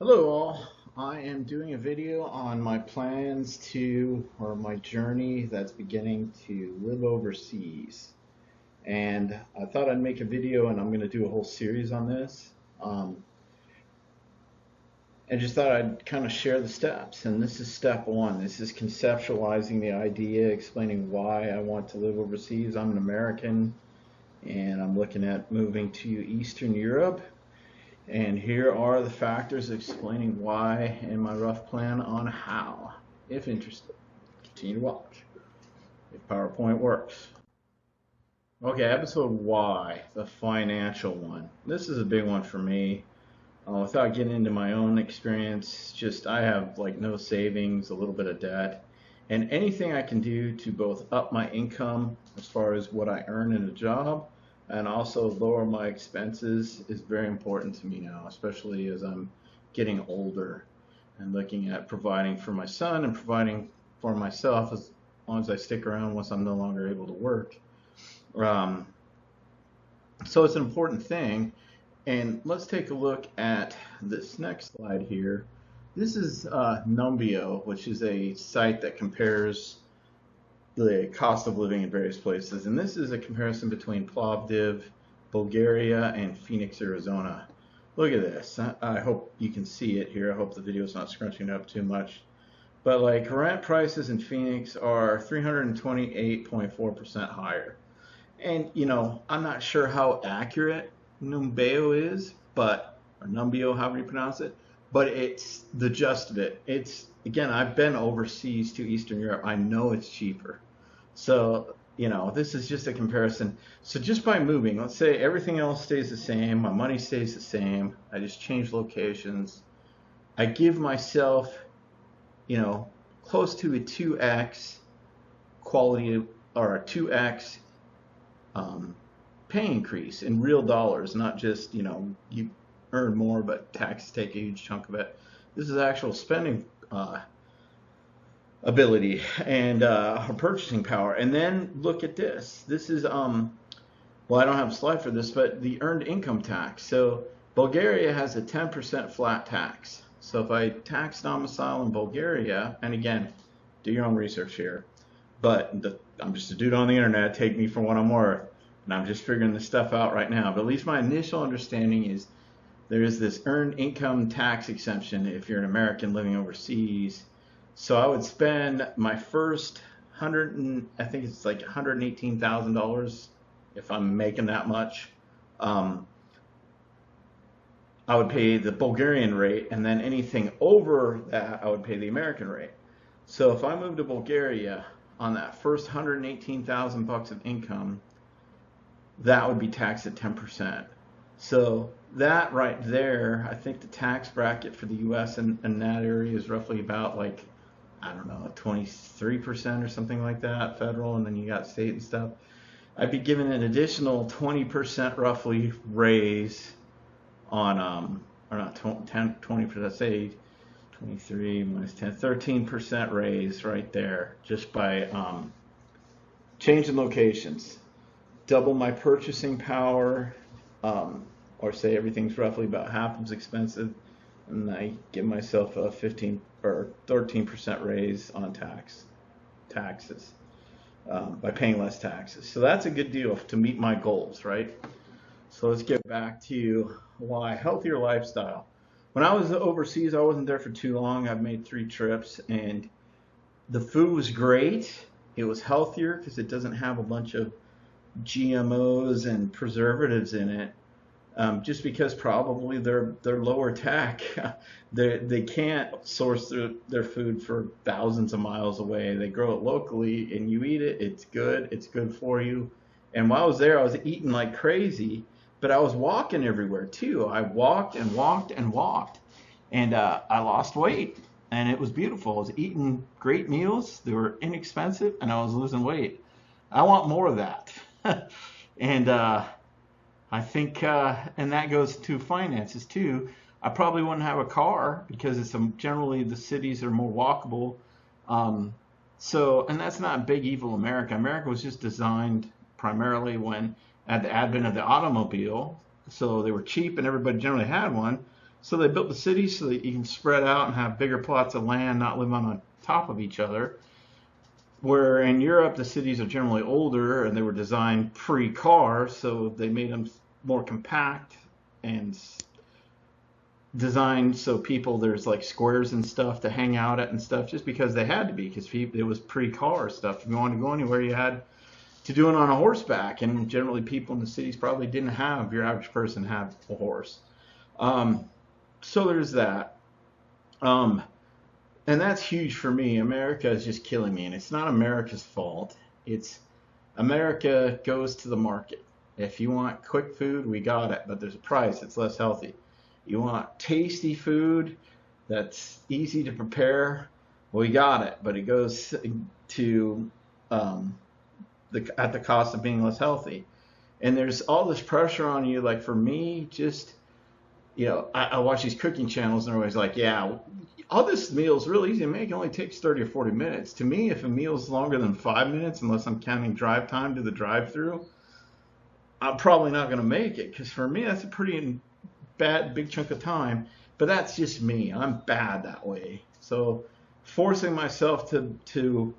Hello all, I am doing a video on my plans or my journey that's beginning to live overseas. And I thought I'd make a video and I'm going to do a whole series on this. Um, I just thought I'd kind of share the steps. And this is step one. This is conceptualizing the idea, explaining why I want to live overseas. I'm an American and I'm looking at moving to Eastern Europe. And here are the factors explaining why and my rough plan on how. If interested, continue to watch. If PowerPoint works. Okay, episode Y, the financial one. This is a big one for me. Without getting into my own experience, I have like no savings, a little bit of debt, and anything I can do to both up my income as far as what I earn in a job and also lower my expenses is very important to me now, especially as I'm getting older and looking at providing for my son and providing for myself as long as I stick around once I'm no longer able to work. So it's an important thing. And let's take a look at this next slide here. This is Numbeo, which is a site that compares the cost of living in various places. And this is a comparison between Plovdiv, Bulgaria, and Phoenix, Arizona. Look at this. I hope you can see it here. I hope the video is not scrunching up too much. But like rent prices in Phoenix are 328.4% higher. And you know, I'm not sure how accurate Numbeo is, or Numbeo, however you pronounce it, but it's the gist of it. It's, again, I've been overseas to Eastern Europe. I know it's cheaper. So, you know, this is just a comparison. So just by moving, let's say everything else stays the same, my money stays the same, I just change locations. I give myself, you know, close to a 2x quality or a 2x pay increase in real dollars, not just, you know, you earn more but taxes take a huge chunk of it. This is actual spending ability and purchasing power. And then look at this. This is well, I don't have a slide for this, but the earned income tax. So Bulgaria has a 10% flat tax. So if I tax domicile in Bulgaria, and again, do your own research here, but I'm just a dude on the internet, take me for what I'm worth. And I'm just figuring this stuff out right now. But at least my initial understanding is there is this earned income tax exemption if you're an American living overseas. So I would spend my first I think it's like $118,000 if I'm making that much. I would pay the Bulgarian rate, and then anything over that I would pay the American rate. So if I move to Bulgaria on that first 118,000 bucks of income, that would be taxed at 10%. So that right there, I think the tax bracket for the US in that area is roughly about like, I don't know, 23% or something like that, federal, and then you got state and stuff. I'd be given an additional 20% roughly raise on, or not 20%, say 23 minus 10, 13% raise right there just by changing locations. Double my purchasing power, or say everything's roughly about half as expensive, and I give myself a 15 or 13% raise on taxes by paying less taxes. So that's a good deal to meet my goals, right? So let's get back to why healthier lifestyle. When I was overseas, I wasn't there for too long. I've made 3 trips, and the food was great. It was healthier because it doesn't have a bunch of GMOs and preservatives in it, just because probably they're lower tech. They can't source their food for thousands of miles away. They grow it locally and you eat it. It's good for you. And while I was there, I was eating like crazy, but I was walking everywhere too. I walked and walked and walked, and I lost weight, and it was beautiful. I was eating great meals. They were inexpensive, and I was losing weight. I want more of that. And I think, and that goes to finances too. I probably wouldn't have a car because it's generally the cities are more walkable. So, and that's not big evil America. America was just designed primarily at the advent of the automobile. So they were cheap and everybody generally had one. So they built the cities so that you can spread out and have bigger plots of land, not live on top of each other. Where in Europe, the cities are generally older and they were designed pre-car, so they made them more compact and designed so people, there's like squares and stuff to hang out at and stuff, just because they had to be, because it was pre-car stuff. If you wanted to go anywhere, you had to do it on a horseback, and generally people in the cities probably didn't have, your average person have a horse. So there's that. And that's huge for me. America is just killing me, and it's not America's fault. It's America goes to the market. If you want quick food, we got it, but there's a price. It's less healthy. You want tasty food that's easy to prepare, we got it, but it goes to at the cost of being less healthy. And there's all this pressure on you. Like for me, just I watch these cooking channels, and they're always like, yeah, all this meal's really easy to make. It only takes 30 or 40 minutes. To me, if a meal's longer than 5 minutes, unless I'm counting drive time to the drive-through, I'm probably not going to make it, because for me, that's a pretty big chunk of time. But that's just me. I'm bad that way. So forcing myself to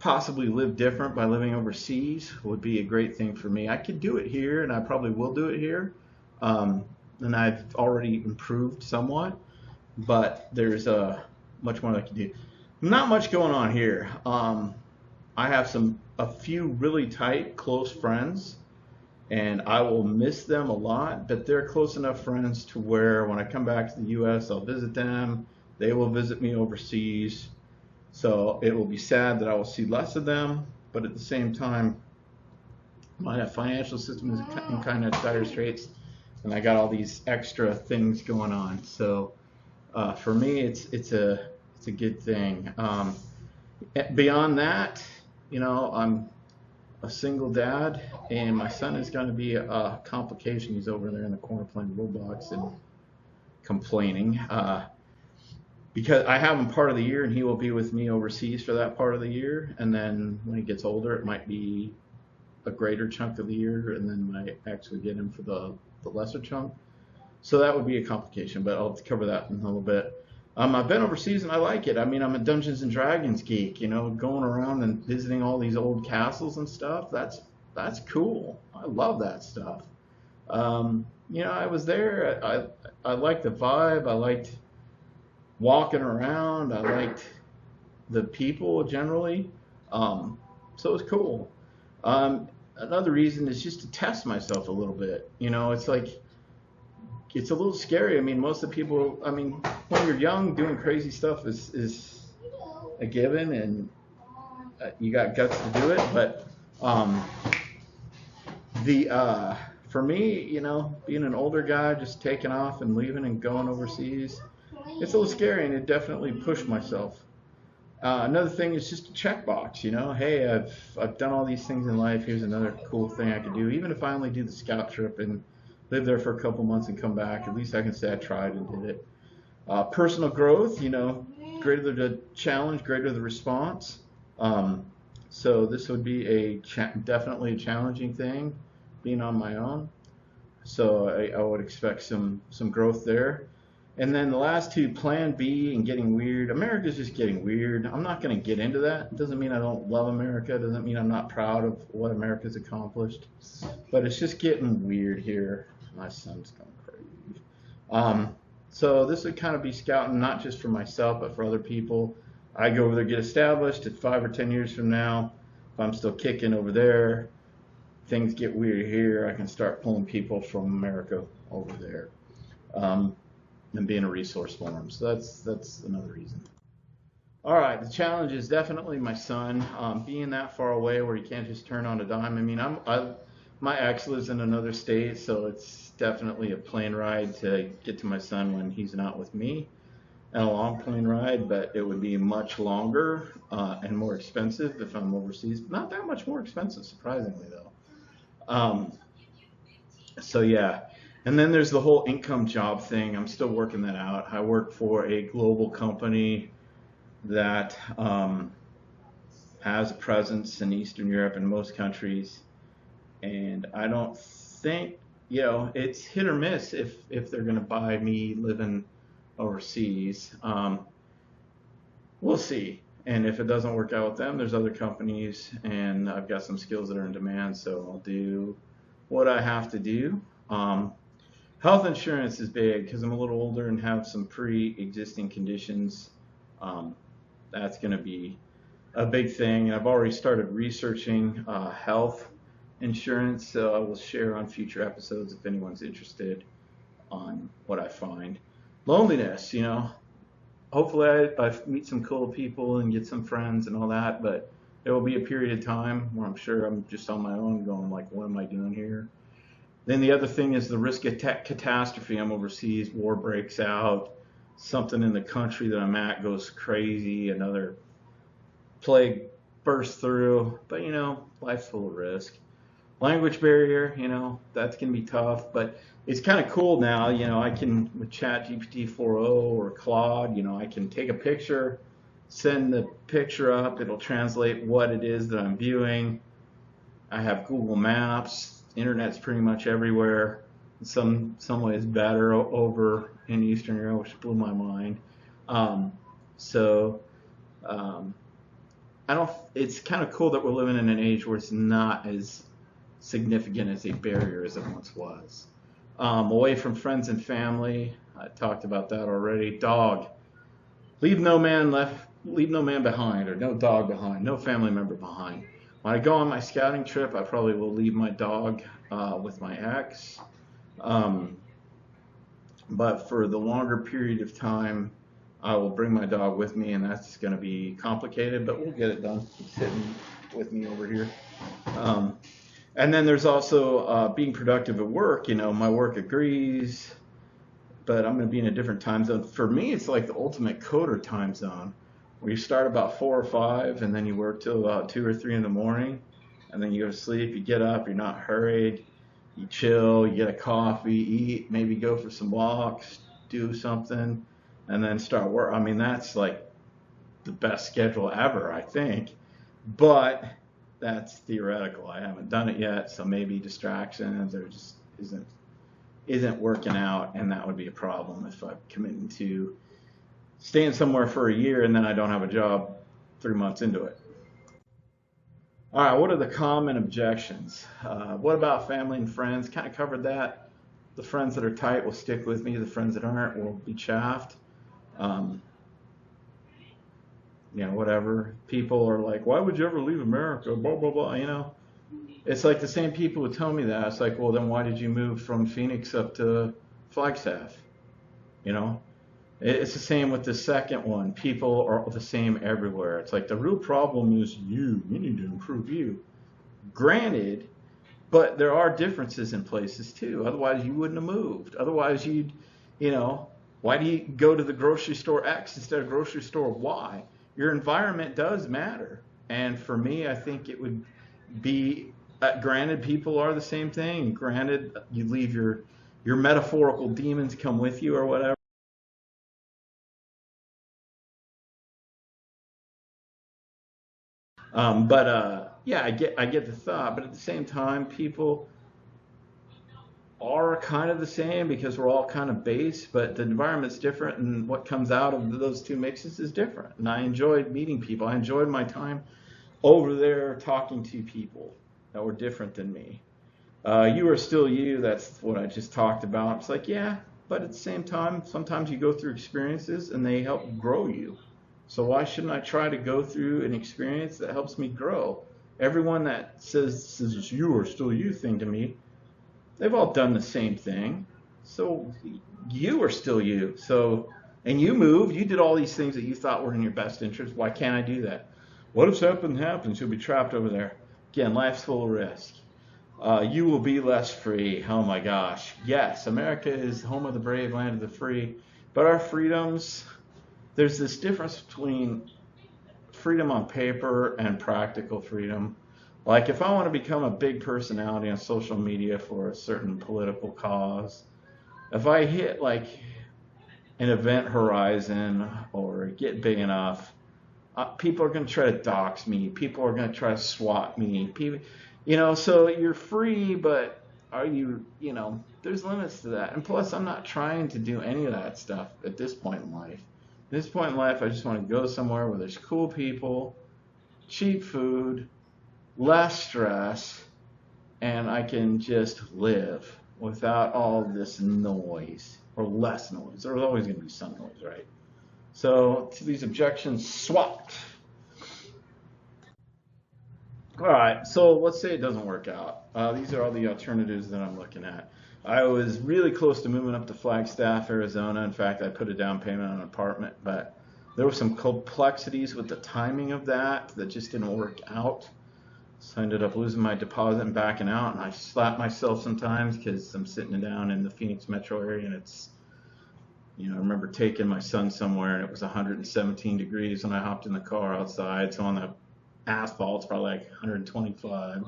possibly live different by living overseas would be a great thing for me. I could do it here, and I probably will do it here. And I've already improved somewhat, but there's much more I can do. Not much going on here. I have a few really tight, close friends, and I will miss them a lot, but they're close enough friends to where when I come back to the U.S., I'll visit them. They will visit me overseas. So it will be sad that I will see less of them, but at the same time, my financial system is in kind of dire straits, and I got all these extra things going on. So for me, it's a good thing. Beyond that, I'm a single dad, and my son is going to be a complication. He's over there in the corner playing Roblox and complaining because I have him part of the year, and he will be with me overseas for that part of the year. And then when he gets older, it might be a greater chunk of the year, and then might actually get him for the lesser chunk. So that would be a complication, but I'll cover that in a little bit. I've been overseas and I like it. I mean, I'm a Dungeons and Dragons geek, going around and visiting all these old castles and stuff. That's cool. I love that stuff. I was there. I liked the vibe. I liked walking around. I liked the people generally. So it was cool. Another reason is just to test myself a little bit. It's like, it's a little scary. I mean, most of the people, when you're young, doing crazy stuff is a given, and you got guts to do it. But for me, being an older guy, just taking off and leaving and going overseas, it's a little scary, and it definitely pushed myself. Another thing is just a checkbox, hey, I've done all these things in life. Here's another cool thing I could do. Even if I only do the scout trip and live there for a couple months and come back, at least I can say I tried and did it. Personal growth, greater the challenge, greater the response. So this would be definitely a challenging thing, being on my own. So I would expect some growth there. And then the last two, plan B and getting weird. America's just getting weird. I'm not going to get into that. It doesn't mean I don't love America. It doesn't mean I'm not proud of what America's accomplished. But it's just getting weird here. My son's going crazy. So this would kind of be scouting, not just for myself, but for other people. I go over there, get established. At 5 or 10 years from now, if I'm still kicking over there, things get weird here, I can start pulling people from America over there. And being a resource for them. So that's another reason. All right, the challenge is definitely my son. Being that far away where he can't just turn on a dime. I mean, my ex lives in another state, so it's definitely a plane ride to get to my son when he's not with me, and a long plane ride, but it would be much longer and more expensive if I'm overseas. Not that much more expensive, surprisingly, though. So yeah. And then there's the whole income job thing. I'm still working that out. I work for a global company that has a presence in Eastern Europe and most countries. And I don't think, it's hit or miss if they're going to buy me living overseas. We'll see. And if it doesn't work out with them, there's other companies, and I've got some skills that are in demand, so I'll do what I have to do. Health insurance is big because I'm a little older and have some pre-existing conditions. Um, that's going to be a big thing. And I've already started researching health insurance, so I will share on future episodes if anyone's interested on what I find. Loneliness, hopefully I meet some cool people and get some friends and all that, but there will be a period of time where I'm sure I'm just on my own going like, what am I doing here? Then the other thing is the risk of catastrophe. I'm overseas, war breaks out, something in the country that I'm at goes crazy, another plague bursts through. But life's full of risk. Language barrier, that's going to be tough, but it's kind of cool now. I can, with Chat GPT 4.0 or Claude, I can take a picture, send the picture up, it'll translate what it is that I'm viewing. I have Google Maps, internet's pretty much everywhere. In some ways better over in Eastern Europe, which blew my mind. So I don't. It's kind of cool that we're living in an age where it's not as significant as a barrier as it once was. Away from friends and family, I talked about that already. Dog, leave no man behind, or no dog behind, no family member behind. When I go on my scouting trip, I probably will leave my dog with my ex. But for the longer period of time, I will bring my dog with me, and that's going to be complicated, but we'll get it done. He's sitting with me over here. And then there's also being productive at work. My work agrees, but I'm going to be in a different time zone. For me, it's like the ultimate coder time zone, where you start about 4 or 5, and then you work till about 2 or 3 in the morning, and then you go to sleep. You get up, you're not hurried, you chill, you get a coffee, eat, maybe go for some walks, do something, and then start work. I mean, that's like the best schedule ever, I think. But that's theoretical. I haven't done it yet, so maybe distractions or just isn't working out, and that would be a problem if I'm committing to staying somewhere for a year and then I don't have a job 3 months into it. All right, what are the common objections? What about family and friends? Kind of covered that. The friends that are tight will stick with me. The friends that aren't will be chaffed. Whatever. People are like, why would you ever leave America? Blah, blah, blah. It's like the same people who tell me that. It's like, well, then why did you move from Phoenix up to Flagstaff? It's the same with the second one. People are the same everywhere. It's like the real problem is you. You need to improve you. Granted, but there are differences in places too. Otherwise, you wouldn't have moved. Otherwise, why do you go to the grocery store X instead of grocery store Y? Your environment does matter. And for me, I think it would be, granted, people are the same thing. Granted, you leave your metaphorical demons come with you or whatever. Yeah, I get the thought, but at the same time, people are kind of the same because we're all kind of base, but the environment's different, and what comes out of those two mixes is different. And I enjoyed meeting people. I enjoyed my time over there talking to people that were different than me. You are still you. That's what I just talked about. It's like, yeah, but at the same time, sometimes you go through experiences and they help grow you. So why shouldn't I try to go through an experience that helps me grow? Everyone that says you are still you thing to me, they've all done the same thing. So you are still you. And you moved, you did all these things that you thought were in your best interest. Why can't I do that? What if something happens? You'll be trapped over there. Again, life's full of risk. You will be less free. Oh my gosh. Yes, America is home of the brave, land of the free. But our freedoms, there's this difference between freedom on paper and practical freedom. Like if I want to become a big personality on social media for a certain political cause, if I hit like an event horizon or get big enough, people are going to try to dox me. People are going to try to swat me. People, so you're free, but are you, there's limits to that. And plus, I'm not trying to do any of that stuff at this point in life. At this point in life, I just want to go somewhere where there's cool people, cheap food, less stress, and I can just live without all this noise or less noise. There's always going to be some noise, right? So, to these objections, swapped. All right, so let's say it doesn't work out. These are all the alternatives that I'm looking at. I was really close to moving up to Flagstaff, Arizona. In fact, I put a down payment on an apartment, but there were some complexities with the timing of that just didn't work out. So I ended up losing my deposit and backing out, and I slap myself sometimes because I'm sitting down in the Phoenix metro area, and it's, I remember taking my son somewhere, and it was 117 degrees when I hopped in the car outside. So on the asphalt, it's probably like 125.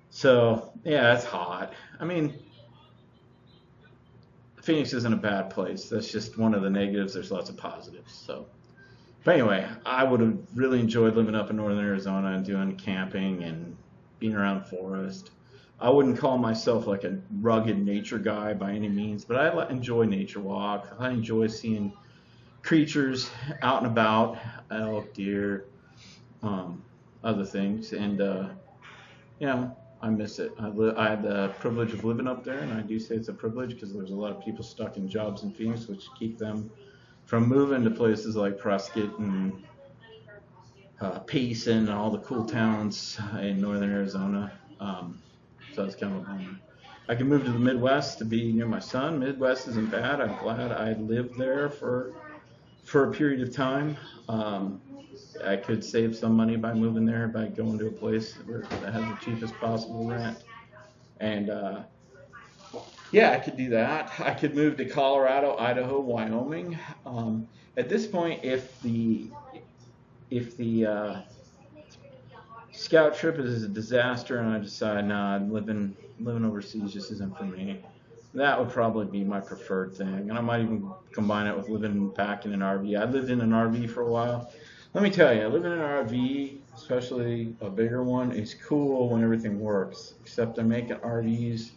So yeah, it's hot. I mean, Phoenix isn't a bad place. That's just one of the negatives. There's lots of positives. So, but anyway, I would have really enjoyed living up in northern Arizona and doing camping and being around the forest. I wouldn't call myself like a rugged nature guy by any means, but I enjoy nature walks. I enjoy seeing creatures out and about, elk, deer, other things, and I miss it. I had the privilege of living up there, and I do say it's a privilege because there's a lot of people stuck in jobs in Phoenix, which keep them from moving to places like Prescott and Payson and all the cool towns in northern Arizona. So it's kind of a bummer. I can move to the Midwest to be near my son. Midwest isn't bad. I'm glad I lived there for a period of time. I could save some money by moving there by going to a place that has the cheapest possible rent. And yeah, I could do that. I could move to Colorado, Idaho, Wyoming. At this point, if the scout trip is a disaster and I decide, nah, living overseas just isn't for me, that would probably be my preferred thing. And I might even combine it with living back in an RV. I lived in an RV for a while. Let me tell you, living in an RV, especially a bigger one, is cool when everything works. Except they're making RVs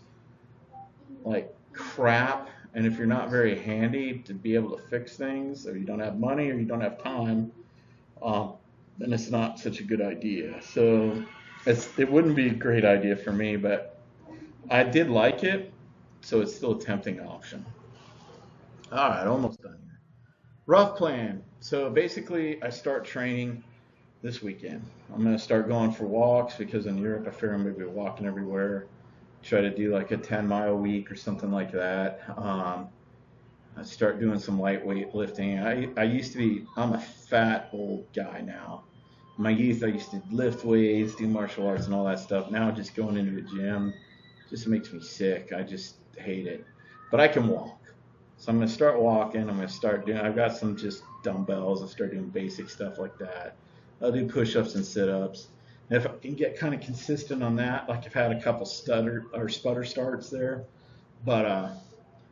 like crap, and if you're not very handy to be able to fix things, or you don't have money, or you don't have time, then it's not such a good idea. So it wouldn't be a great idea for me, but I did like it, so it's still a tempting option. All right, almost done here. Rough plan. So basically, I start training this weekend. I'm going to start going for walks because in Europe, I figure I'm going to be walking everywhere. Try to do like a 10-mile week or something like that. I start doing some lightweight lifting. I used to be, I'm a fat old guy now. In my youth, I used to lift weights, do martial arts and all that stuff. Now just going into a gym just makes me sick. I just hate it. But I can walk. So I'm going to start walking. I'm going to start doing, I've got some just dumbbells. I'll start doing basic stuff like that. I'll do push-ups and sit-ups. And if I can get kind of consistent on that, like I've had a couple sputter starts there. But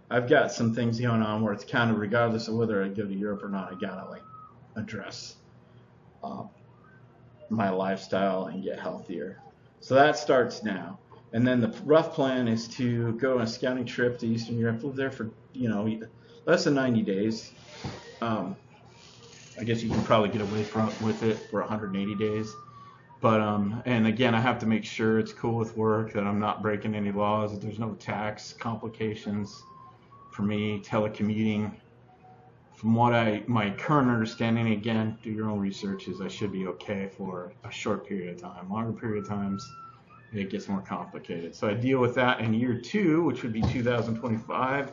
I've got some things going on where it's kind of regardless of whether I go to Europe or not, I got to like address my lifestyle and get healthier. So that starts now. And then the rough plan is to go on a scouting trip to Eastern Europe, live there for, less than 90 days. I guess you can probably get away with it for 180 days. But, and again, I have to make sure it's cool with work, that I'm not breaking any laws, that there's no tax complications for me, telecommuting. From my current understanding, again, do your own research, is I should be okay for a short period of time. Longer period of times, it gets more complicated. So I deal with that in year 2, which would be 2025.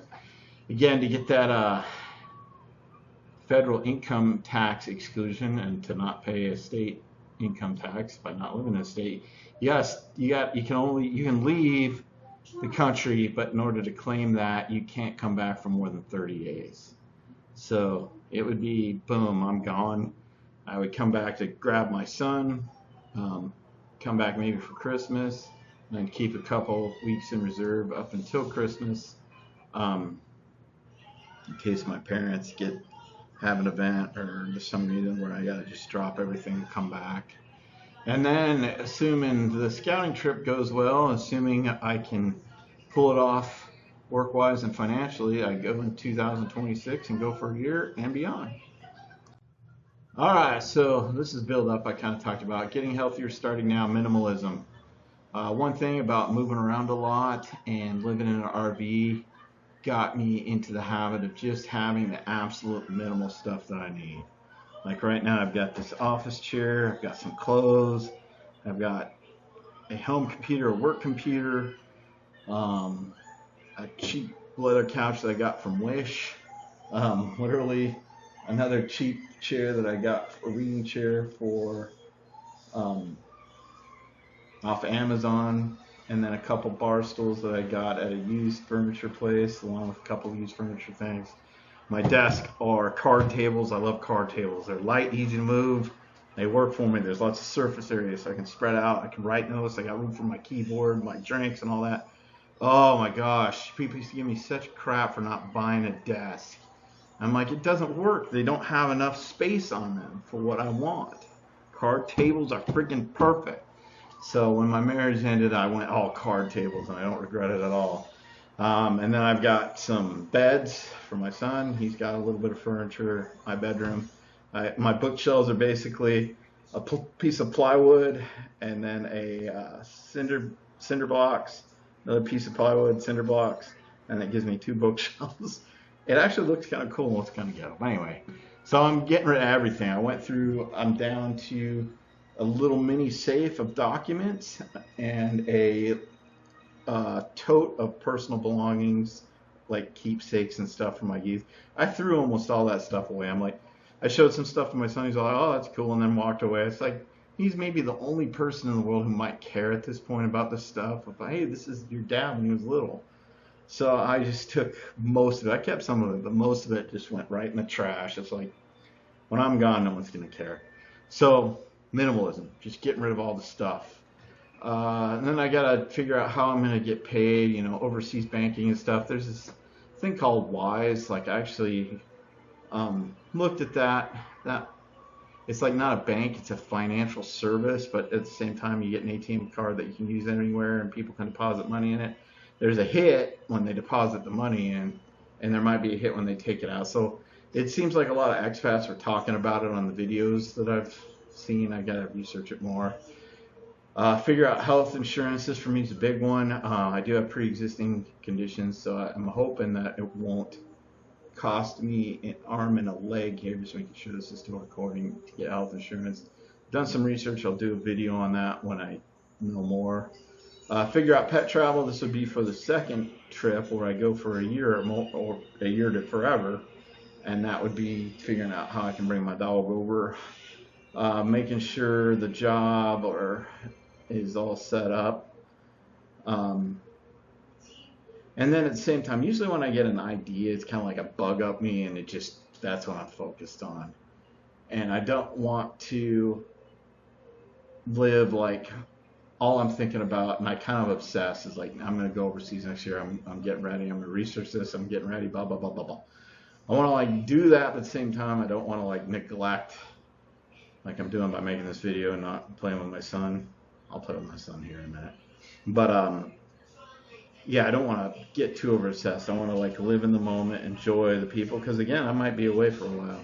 Again, to get that federal income tax exclusion and to not pay a state income tax by not living in a state. Yes, you can leave the country, but in order to claim that, you can't come back for more than 30 days. So it would be, boom, I'm gone. I would come back to grab my son, come back maybe for Christmas, and then keep a couple weeks in reserve up until Christmas, in case my parents have an event or there's some reason where I gotta just drop everything and come back. And then assuming the scouting trip goes well, assuming I can pull it off work-wise and financially, I go in 2026 and go for a year and beyond. All right, so this is build up. I kind of talked about getting healthier starting now, minimalism. One thing about moving around a lot and living in an RV got me into the habit of just having the absolute minimal stuff that I need. Like right now, I've got this office chair, I've got some clothes, I've got a home computer, a work computer, a cheap leather couch that I got from Wish, literally another cheap chair that I got, a reading chair for off Amazon, and then a couple bar stools that I got at a used furniture place, along with a couple of used furniture things. My desk are card tables. I love card tables. They're light, easy to move. They work for me. There's lots of surface area, so I can spread out. I can write notes. I got room for my keyboard, my drinks, and all that. Oh my gosh, people used to give me such crap for not buying a desk. I'm like, it doesn't work. They don't have enough space on them for what I want. Card tables are freaking perfect. So when my marriage ended, I went all card tables, and I don't regret it at all. And then I've got some beds for my son. He's got a little bit of furniture. My bedroom. My bookshelves are basically a piece of plywood and then a cinder blocks, another piece of plywood, cinder blocks, and it gives me 2 bookshelves. It actually looks kind of cool. It's kind of ghetto. But anyway, so I'm getting rid of everything. I'm down to a little mini safe of documents and a tote of personal belongings, like keepsakes and stuff from my youth. I threw almost all that stuff away. I showed some stuff to my son. He's like, oh, that's cool, and then walked away. It's like, he's maybe the only person in the world who might care at this point about this stuff. If hey, this is your dad when he was little. So I just took most of it. I kept some of it, but most of it just went right in the trash. It's like, when I'm gone, no one's going to care. So minimalism, just getting rid of all the stuff. And then I gotta figure out how I'm gonna get paid, overseas banking and stuff. There's this thing called Wise. Like I actually looked at that. It's like not a bank, it's a financial service, but at the same time you get an ATM card that you can use anywhere and people can deposit money in it. There's a hit when they deposit the money in, and there might be a hit when they take it out. So it seems like a lot of expats are talking about it on the videos that I've seen. I gotta research it more. Figure out health insurance. This for me is a big one. I do have pre-existing conditions, so I'm hoping that it won't cost me an arm and a leg here. Just making sure this is still recording to get health insurance. Done some research. I'll do a video on that when I know more. Figure out pet travel. This would be for the second trip where I go for a year or more, or a year to forever, and that would be figuring out how I can bring my dog over. Making sure the job is all set up. And then at the same time, usually when I get an idea, it's kind of like a bug up me, and that's what I'm focused on. And I don't want to live like all I'm thinking about, and I kind of obsess, is like, I'm going to go overseas next year. I'm getting ready. I'm going to research this. I'm getting ready, blah, blah, blah, blah, blah. I want to like do that, but at the same time, I don't want to like neglect like I'm doing by making this video and not playing with my son. I'll play with my son here in a minute. But yeah, I don't want to get too over obsessed. I want to like live in the moment, enjoy the people, because again, I might be away for a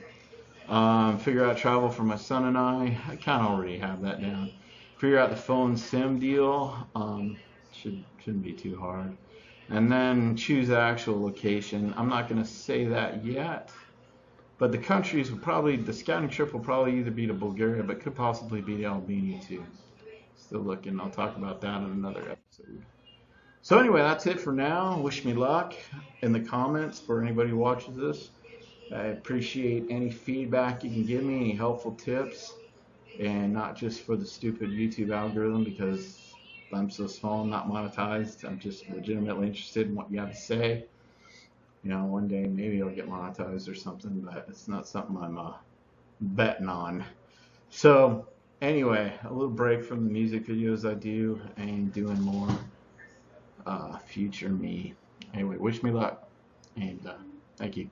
while. Figure out travel for my son and I kind of already have that down. Figure out the phone SIM deal. Shouldn't be too hard. And then choose the actual location. I'm not going to say that yet. But the countries the scouting trip will probably either be to Bulgaria, but could possibly be to Albania too. Still looking. I'll talk about that in another episode. So anyway, that's it for now. Wish me luck in the comments for anybody who watches this. I appreciate any feedback you can give me, any helpful tips, and not just for the stupid YouTube algorithm because I'm so small, I'm not monetized. I'm just legitimately interested in what you have to say. One day maybe I'll get monetized or something, but it's not something I'm betting on. So anyway, a little break from the music videos I do and doing more future me. Anyway, wish me luck, and thank you.